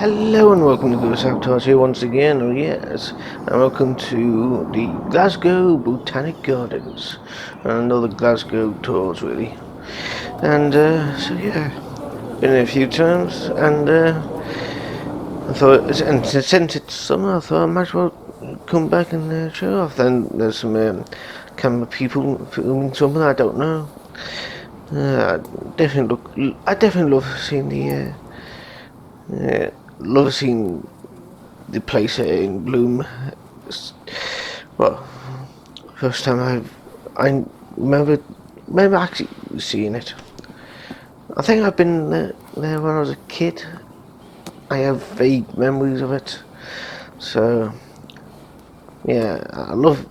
Hello and welcome to TheGhostOfSabotage here once again, yes, and welcome to the Glasgow Botanic Gardens, and all the Glasgow tours really, and so yeah, been there a few times, and I thought, and since it's summer, I thought I might as well come back and show off. Then there's some camera people filming something I don't know. I definitely love seeing love seeing the place in bloom. Well, first time I remember actually seeing it. I think I've been there when I was a kid. I have vague memories of it. So yeah, I love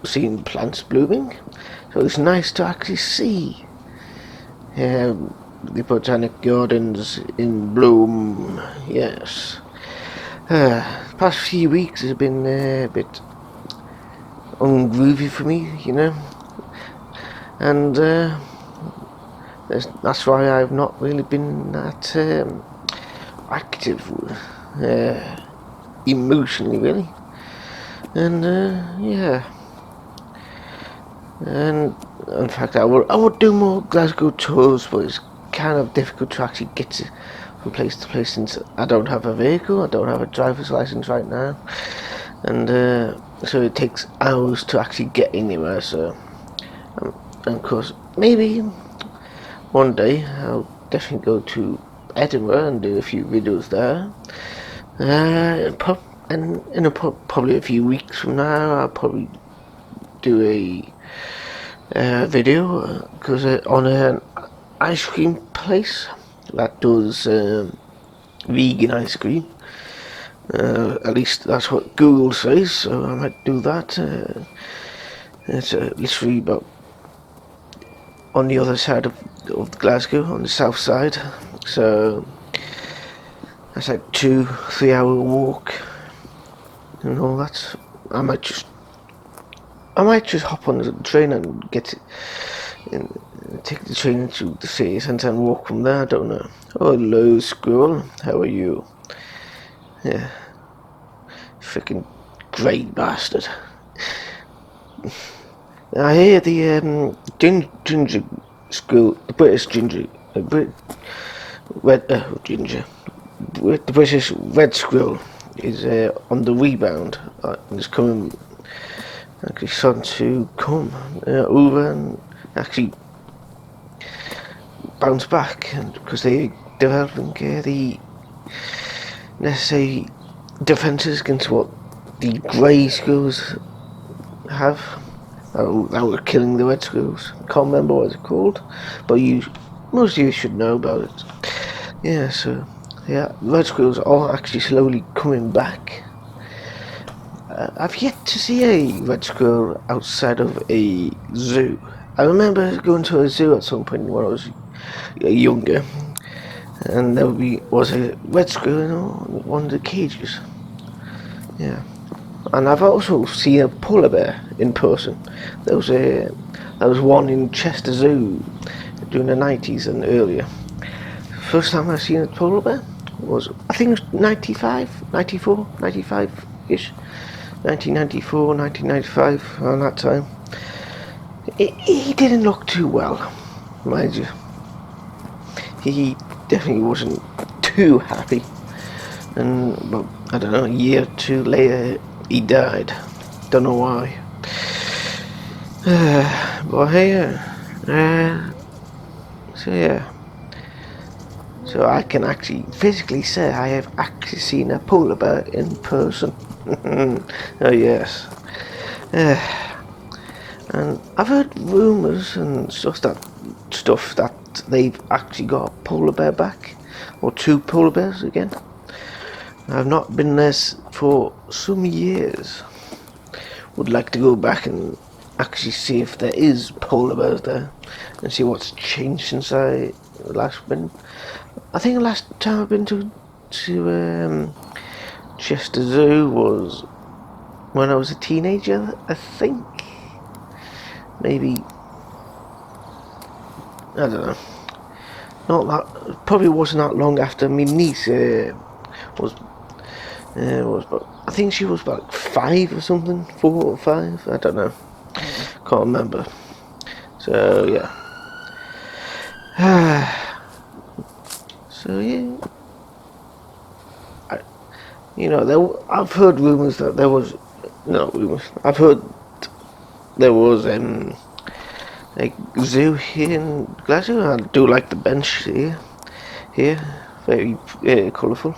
seeing plants blooming. So it's nice to actually see the Botanic Gardens in bloom. Yes. Past few weeks has been a bit ungroovy for me, you know, and that's why I've not really been that active emotionally, really, and yeah, and in fact I would do more Glasgow tours, but it's kind of difficult to actually get from place to place since I don't have a vehicle, I don't have a driver's license right now, and so it takes hours to actually get anywhere. So, and of course, maybe one day I'll definitely go to Edinburgh and do a few videos there. And in probably a few weeks from now, I'll probably do a video because on an ice cream place that does vegan ice cream. At least that's what Google says, so I might do that. It's literally about on the other side of Glasgow, on the south side. So that's like 2-3 hour walk and all that. I might just hop on the train and take the train to the city centre and walk from there. I don't know. Oh, hello, squirrel. How are you? Yeah. Freaking great bastard. I hear the ginger squirrel, the British ginger, the British red squirrel is on the rebound. It's coming, actually starting to come over and actually bounce back, and because they're developing the necessary defences against what the grey squirrels have. That were killing the red squirrels. Can't remember what it's called, but most of you should know about it. Yeah, so yeah, red squirrels are actually slowly coming back. I've yet to see a red squirrel outside of a zoo. I remember going to a zoo at some point when I was younger, and there was a red squirrel in one of the cages. Yeah. And I've also seen a polar bear in person. There was one in Chester Zoo during the 90s and earlier. First time I seen a polar bear was, I think it was 95, 94, 95-ish. 1994, 1995, around that time. He didn't look too well, mind you. He definitely wasn't too happy. And, well, I don't know, a year or two later, he died. Don't know why. But hey, so yeah. So I can actually physically say I have actually seen a polar bear in person. Oh yes. And I've heard rumours and stuff that they've actually got a polar bear back, or 2 polar bears again. I've not been there for some years. Would like to go back and actually see if there is polar bears there and see what's changed since I last been. I think the last time I've been to Chester Zoo was when I was a teenager, I think. Maybe, I don't know. Not that, probably wasn't that long after my niece was about, I think she was about 5 or something, 4 or 5, I don't know, can't remember. So yeah. So yeah, I've heard rumours that there was, no rumours, I've heard there was a zoo here in Glasgow. I do like the bench here, very colourful.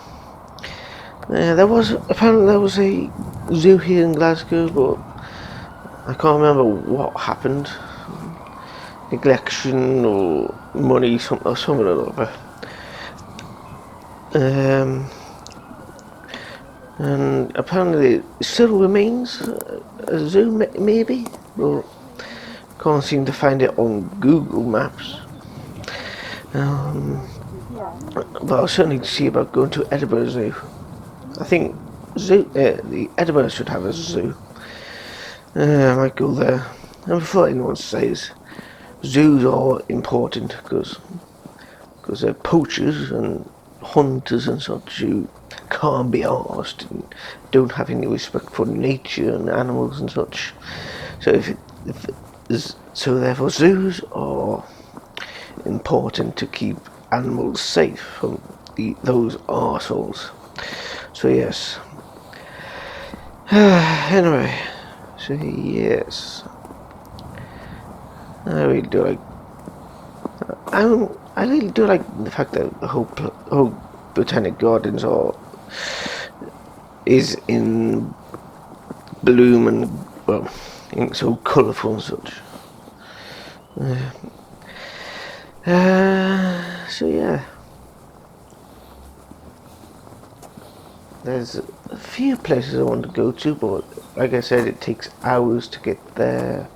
Apparently there was a zoo here in Glasgow, but I can't remember what happened. Neglection or money, something or other. And apparently it still remains a zoo, maybe, but can't seem to find it on Google Maps. But I'll certainly see about going to Edinburgh Zoo. I think the Edinburgh should have a zoo. I might go there. And before anyone says, zoos are important because they're poachers and hunters and such who can't be arsed and don't have any respect for nature and animals and such. So so therefore zoos are important to keep animals safe from those arseholes. So yes. Anyway, so yes, I really do like. I really do like the fact that the whole Botanic Gardens is in bloom and well, so colourful and such. So yeah, there's a few places I want to go to, but like I said, it takes hours to get there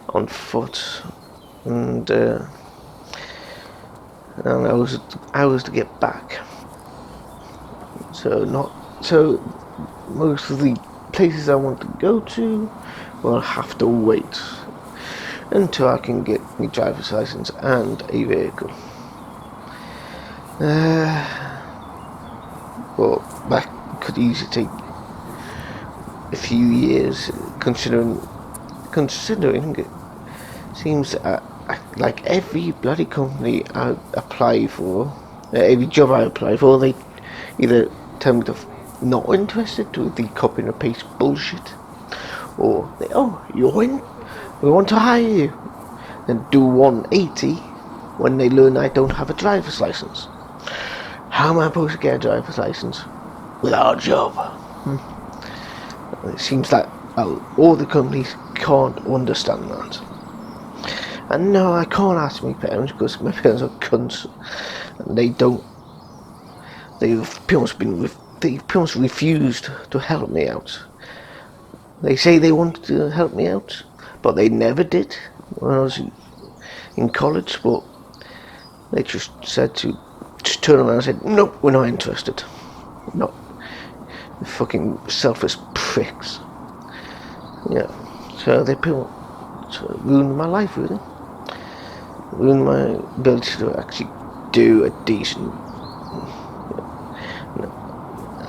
on foot, and hours to get back. So most of the places I want to go to will have to wait until I can get my driver's license and a vehicle. Well, that could easily take a few years, considering it seems like every bloody company I apply for, every job I apply for, they either tell me they're not interested with the copy and paste bullshit, or you're in, we want to hire you, and do 180 when they learn I don't have a driver's license. How am I supposed to get a driver's license without a job? It seems that all the companies can't understand that. And no, I can't ask my parents because my parents are cunts, and they pretty much refused to help me out. They say they wanted to help me out, but they never did when I was in college. But they just said to just turn around and said, "Nope, we're not interested." Not fucking selfish pricks. Yeah, so they pretty much ruined my life, really. Ruined my ability to actually do a decent.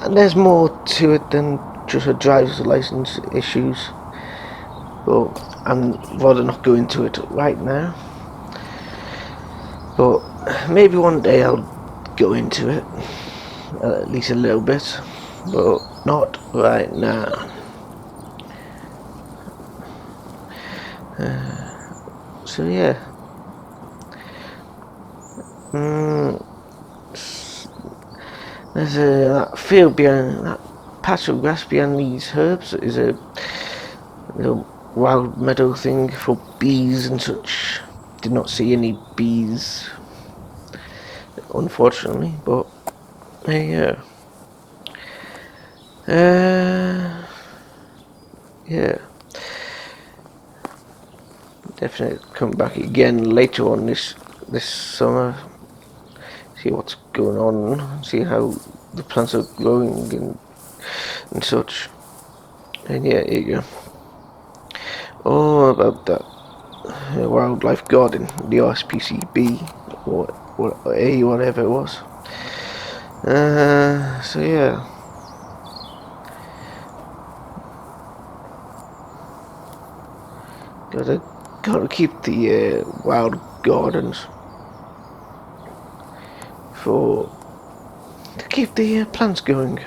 And there's more to it than just a driver's license issues, but I'm rather not go into it right now. But maybe one day I'll go into it, at least a little bit, but not right now. So yeah. There's that field behind, that patch of grass behind these herbs is a little wild meadow thing for bees and such. Did not see any bees, unfortunately, but yeah. Yeah. Definitely come back again later on this summer. See what's going on, see how the plants are growing and such. And yeah, here you go. Oh, about that wildlife garden, the RSPCB, or whatever it was. So yeah. Gotta keep the wild gardens to keep the plants going.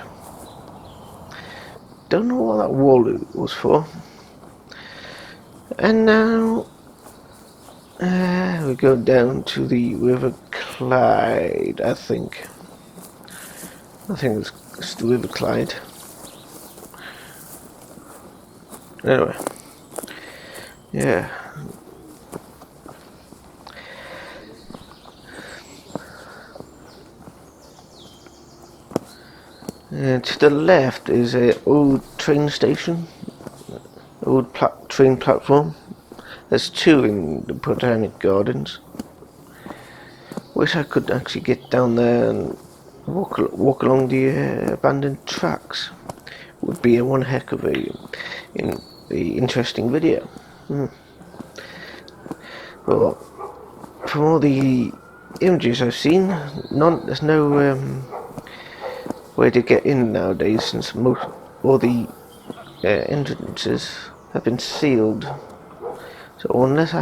Don't know what that wall was for. And now we go down to the River Clyde, I think. I think it's the River Clyde. Anyway, yeah. To the left is an old train station, old train platform. There's two in the Botanic Gardens. Wish I could actually get down there and walk along the abandoned tracks. Would be one heck of a interesting video. Well, from all the images I've seen, there's no way to get in nowadays, since all the entrances have been sealed. So unless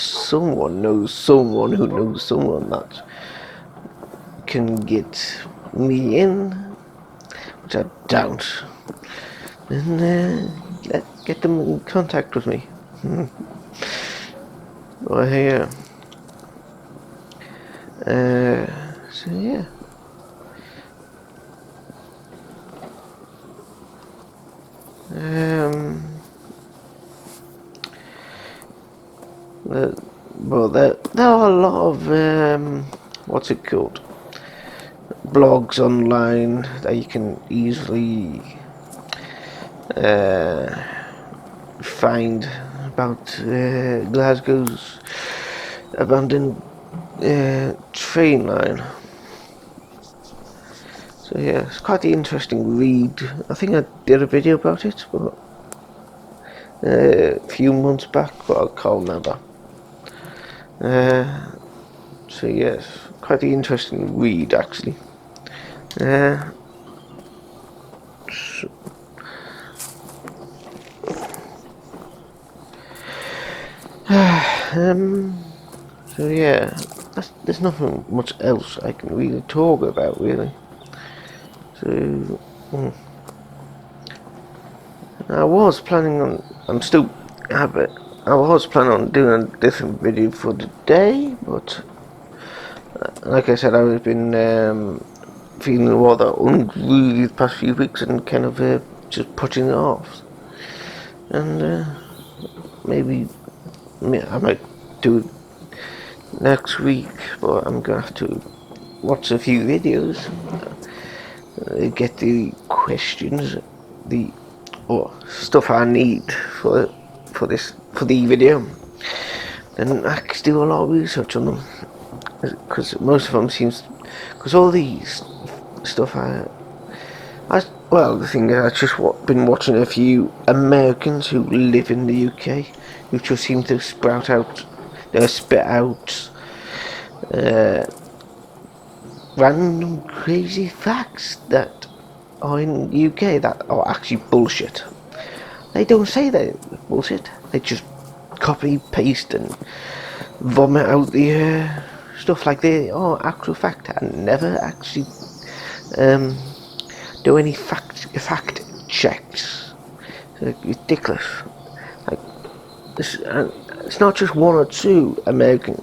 someone knows someone who knows someone that can get me in, which I doubt, then get them in contact with me. Well, yeah. So yeah. Well, there are a lot of what's it called? Blogs online that you can easily find about Glasgow's abandoned train line. So yeah, it's quite an interesting read. I think I did a video about it, but a few months back, but I can't remember. So yes, quite an interesting read actually. So yeah, there's nothing much else I can really talk about really. So I was planning on, I was planning on doing a different video for today, but like I said, I've been feeling rather unruly the past few weeks and kind of just putting it off. And maybe I might do it next week, but I'm gonna have to watch a few videos, get the questions, stuff I need for the video, and actually do a lot of research on them, because most of them because all these stuff the thing is, I've just been watching a few Americans who live in the UK who just seem to spit out random crazy facts that are in the UK that are actually bullshit. They don't say they're bullshit, they just copy, paste and vomit out the stuff like they are actual fact and never actually do any fact checks. It's ridiculous. Like it's not just one or two Americans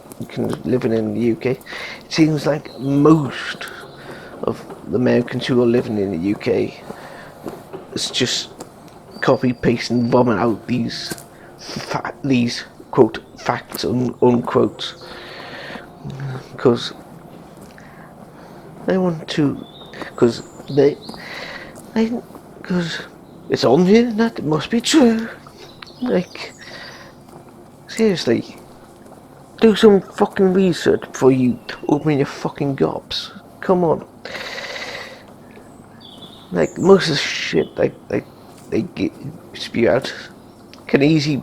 living in the UK. It seems like most of the Americans who are living in the UK, it's just copy, paste and vomit out these quote facts unquote, because they want to, because it's on here and that it must be true. Like, seriously, do some fucking research before you open your fucking gobs. Come on. Like, most of the shit they spew out can easily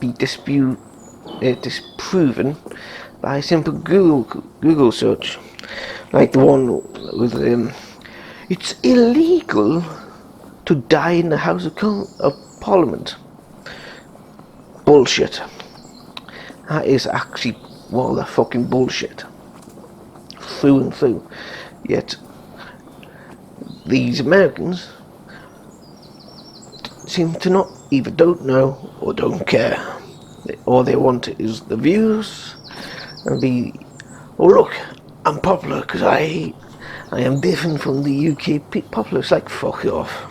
be disproven by a simple Google search, like the one with It's illegal to die in the House of Parliament. Bullshit. That is actually, well, the fucking bullshit. Through and through. Yet, these Americans seem to not either don't know or don't care. All they want is the views and be, oh look, I'm popular because I am different from the UK popular. It's like, fuck off.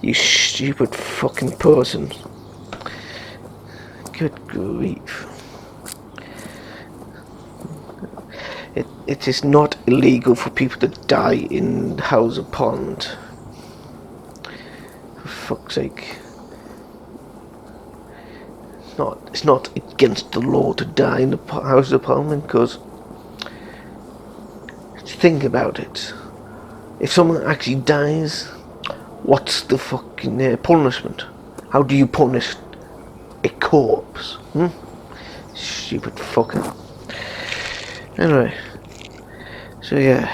You stupid fucking person. Good grief. It is not illegal for people to die in the House of Parliament. For fuck's sake. It's not against the law to die in the House of Parliament, because think about it. If someone actually dies, what's the fucking punishment? How do you punish a corpse? Stupid fucker. Anyway, so yeah,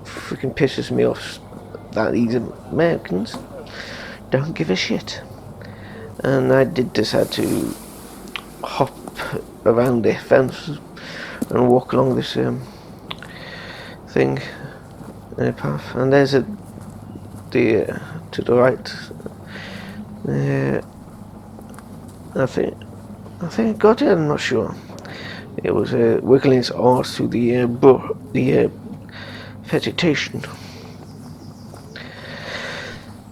freaking pisses me off that these Americans don't give a shit. And I did decide to hop around the fence and walk along this thing in a path, and there's a deer to the right. I think I got it. I'm not sure. It was wiggling its arse through the vegetation.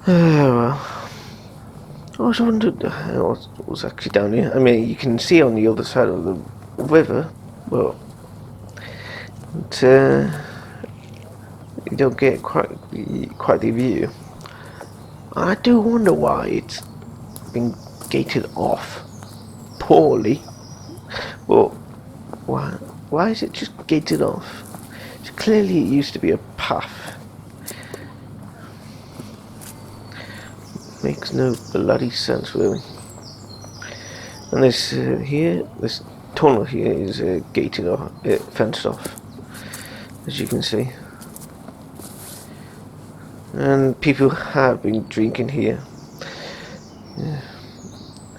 Well, I was wondering what was actually down here. I mean, you can see on the other side of the river, but you don't get quite the view. I do wonder why it's been gated off poorly. But why is it just gated off? So clearly it used to be a path. Makes no bloody sense, really. And this this tunnel here is gated off, fenced off, as you can see. And people have been drinking here. Yeah.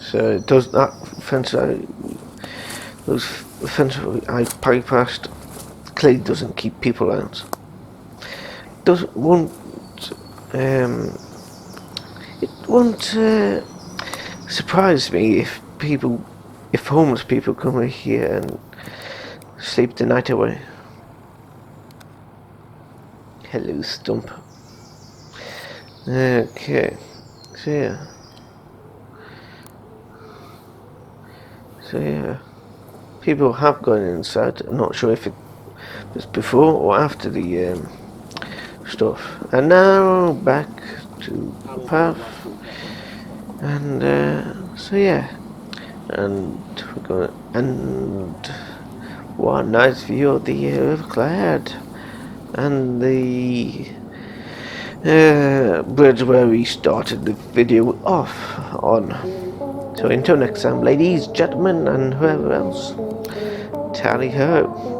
So it does that fence. Those fence I bypassed clearly doesn't keep people out. It won't surprise me if homeless people come here and sleep the night away. Hello, Stump. Okay, so yeah, people have gone inside. I'm not sure if it was before or after the stuff. And now back to the path, and so yeah, and we're gonna, and what a nice view of the River Clyde and the bridge where we started the video off on. So until next time, ladies, gentlemen, and whoever else, tally ho.